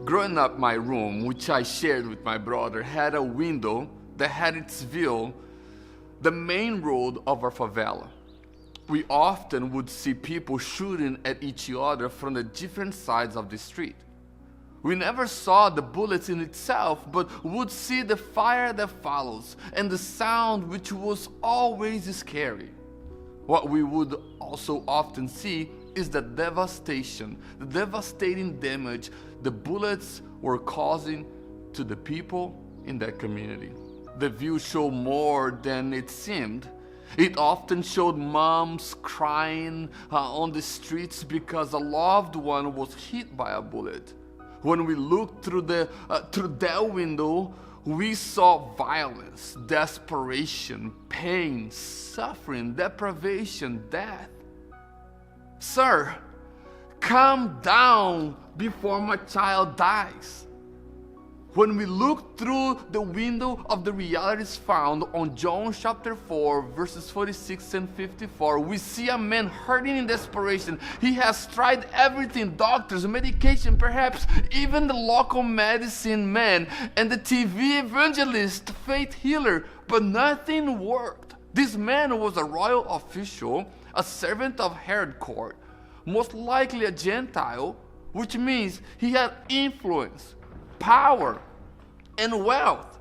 Growing up, my room, which I shared with my brother, had a window that had its view the main road of our favela. We often would see people shooting at each other from the different sides of the street. We never saw the bullets in itself, but would see the fire that follows and the sound, which was always scary. What we would also often see is the devastation, the devastating damage the bullets were causing to the people in that community. The view showed more than it seemed. It often showed moms crying on the streets because a loved one was hit by a bullet. When we looked through that window, we saw violence, desperation, pain, suffering, deprivation, death. Sir, calm down before my child dies. When we look through the window of the realities found on John chapter 4, verses 46 and 54, we see a man hurting in desperation. He has tried everything, doctors, medication, perhaps even the local medicine man and the TV evangelist, faith healer, but nothing worked. This man was a royal official, a servant of Herod court, most likely a Gentile, which means he had influence, power, and wealth,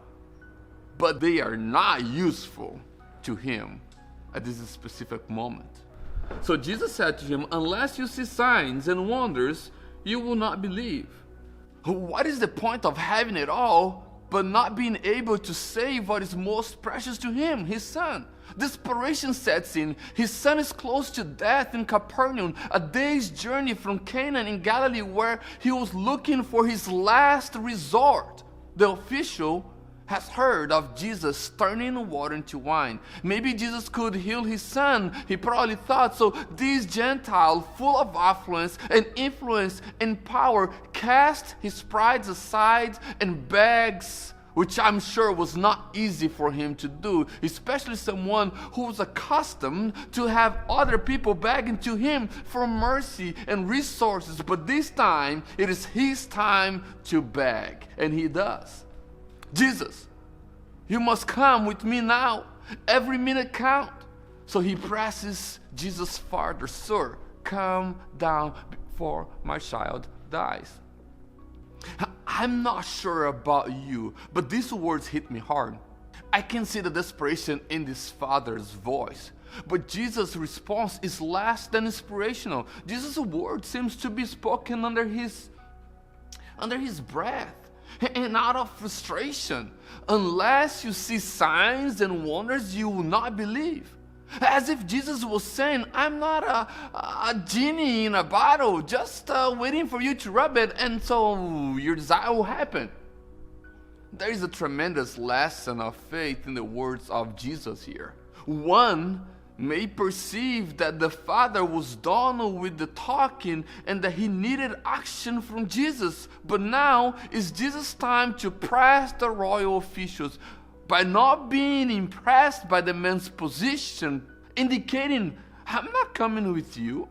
but they are not useful to him at this specific moment. So Jesus said to him, unless you see signs and wonders, you will not believe. What is the point of having it all, but not being able to save what is most precious to him, his son? Desperation sets in. His son is close to death in Capernaum, a day's journey from Canaan in Galilee, where he was looking for his last resort. The official has heard of Jesus turning water into wine. Maybe Jesus could heal his son, he probably thought. So this Gentile, full of affluence and influence and power, cast his pride aside and begs, which I'm sure was not easy for him to do, especially someone who was accustomed to have other people begging to him for mercy and resources. But this time, it is his time to beg, and he does. Jesus, you must come with me now. Every minute count. So he presses Jesus farther. Sir, come down before my child dies. I'm not sure about you, but these words hit me hard. I can see the desperation in this father's voice, but Jesus' response is less than inspirational. Jesus' word seems to be spoken under his breath and out of frustration. Unless you see signs and wonders, you will not believe. As if Jesus was saying, I'm not a genie in a bottle, just waiting for you to rub it, and so your desire will happen. There is a tremendous lesson of faith in the words of Jesus here. One may perceive that the Father was done with the talking and that he needed action from Jesus, but now is Jesus' time to press the royal officials by not being impressed by the man's position, indicating, I'm not coming with you.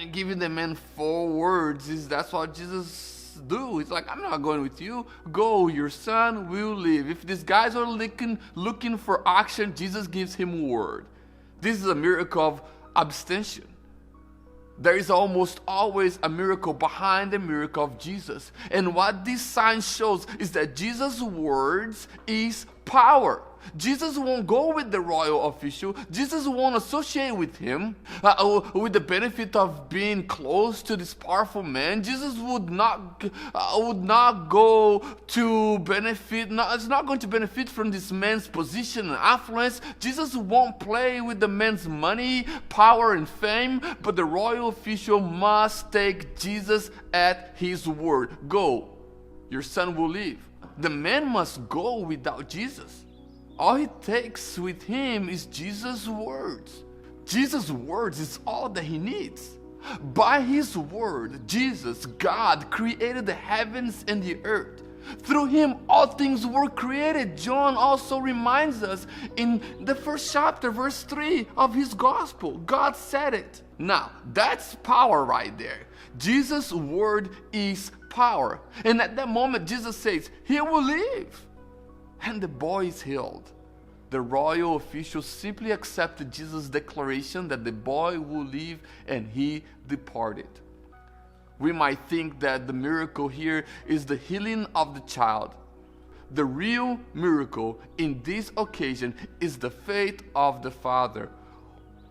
And giving the man 4 words, that's what Jesus do. It's like, I'm not going with you. Go, your son will live. If these guys are looking for action, Jesus gives him word. This is a miracle of abstention. There is almost always a miracle behind the miracle of Jesus. And what this sign shows is that Jesus' words is power. Jesus won't go with the royal official. Jesus won't associate with him with the benefit of being close to this powerful man. Jesus would not go to benefit. It's not going to benefit from this man's position and affluence. Jesus won't play with the man's money, power, and fame. But the royal official must take Jesus at his word. Go, your son will live. The man must go without Jesus. All he takes with him is Jesus' words. Jesus' words is all that he needs. By his word, Jesus, God, created the heavens and the earth. Through him, all things were created. John also reminds us in the first chapter, verse 3 of his gospel. God said it. Now, that's power right there. Jesus' word is power. And at that moment, Jesus says, he will live. And the boy is healed. The royal officials simply accepted Jesus' declaration that the boy will live, and he departed. We might think that the miracle here is the healing of the child. The real miracle in this occasion is the faith of the father,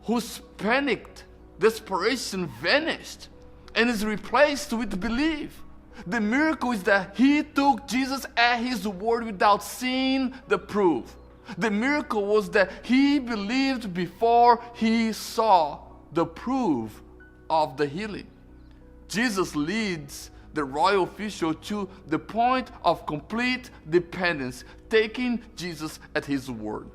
whose panicked desperation vanished and is replaced with belief. The miracle is that he took Jesus at his word without seeing the proof. The miracle was that he believed before he saw the proof of the healing. Jesus leads the royal official to the point of complete dependence, taking Jesus at his word.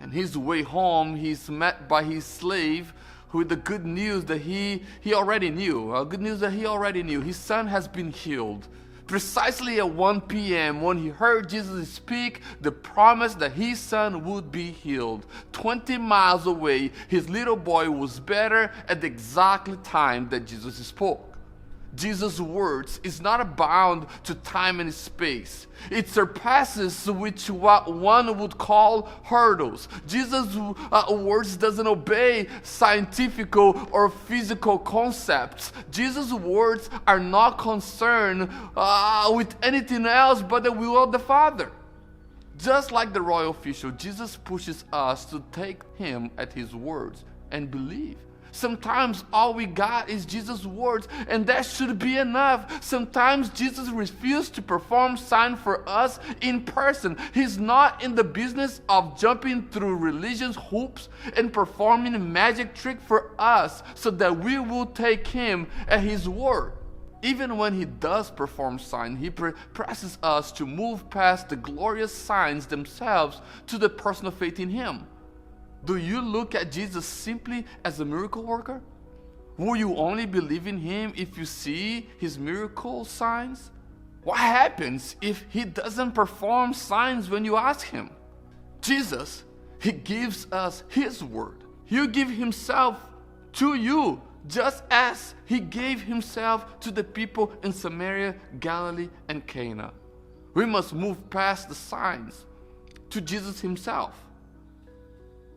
And his way home, he's met by his slave with the good news that he already knew. Good news that he already knew. His son has been healed. Precisely at 1 p.m. when he heard Jesus speak the promise that his son would be healed. 20 miles away, his little boy was better at the exact time that Jesus spoke. Jesus' words is not bound to time and space. It surpasses which what one would call hurdles. Jesus' words doesn't obey scientific or physical concepts. Jesus' words are not concerned with anything else but the will of the Father. Just like the royal official, Jesus pushes us to take him at his words and believe. Sometimes all we got is Jesus' words, and that should be enough. Sometimes Jesus refused to perform signs for us in person. He's not in the business of jumping through religious hoops and performing a magic trick for us so that we will take him at his word. Even when he does perform signs, he presses us to move past the glorious signs themselves to the personal faith in him. Do you look at Jesus simply as a miracle worker? Will you only believe in him if you see his miracle signs? What happens if he doesn't perform signs when you ask him? Jesus, he gives us his word. He'll give himself to you just as he gave himself to the people in Samaria, Galilee, and Cana. We must move past the signs to Jesus himself.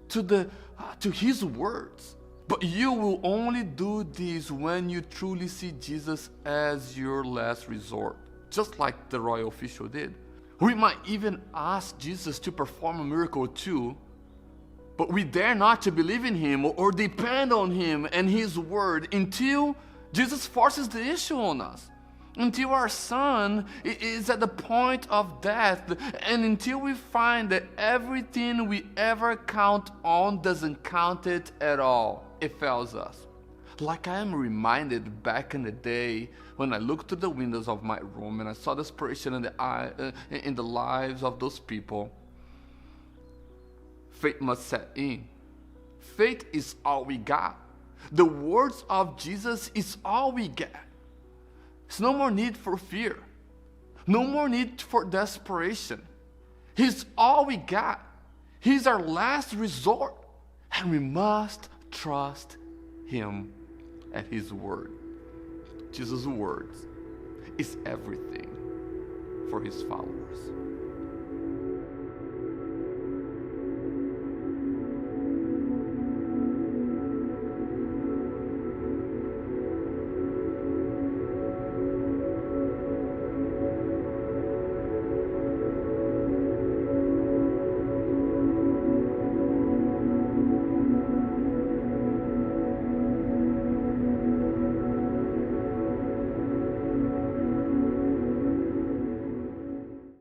To his words. But you will only do this when you truly see Jesus as your last resort, just like the royal official did. We might even ask Jesus to perform a miracle too, but we dare not to believe in him or depend on him and his word until Jesus forces the issue on us. Until our son is at the point of death, and until we find that everything we ever count on doesn't count it at all, it fails us. Like I am reminded back in the day when I looked through the windows of my room and I saw desperation in the lives of those people. Faith must set in. Faith is all we got. The words of Jesus is all we get. There's no more need for fear. No more need for desperation. He's all we got. He's our last resort. And we must trust him at his word. Jesus' words is everything for his followers.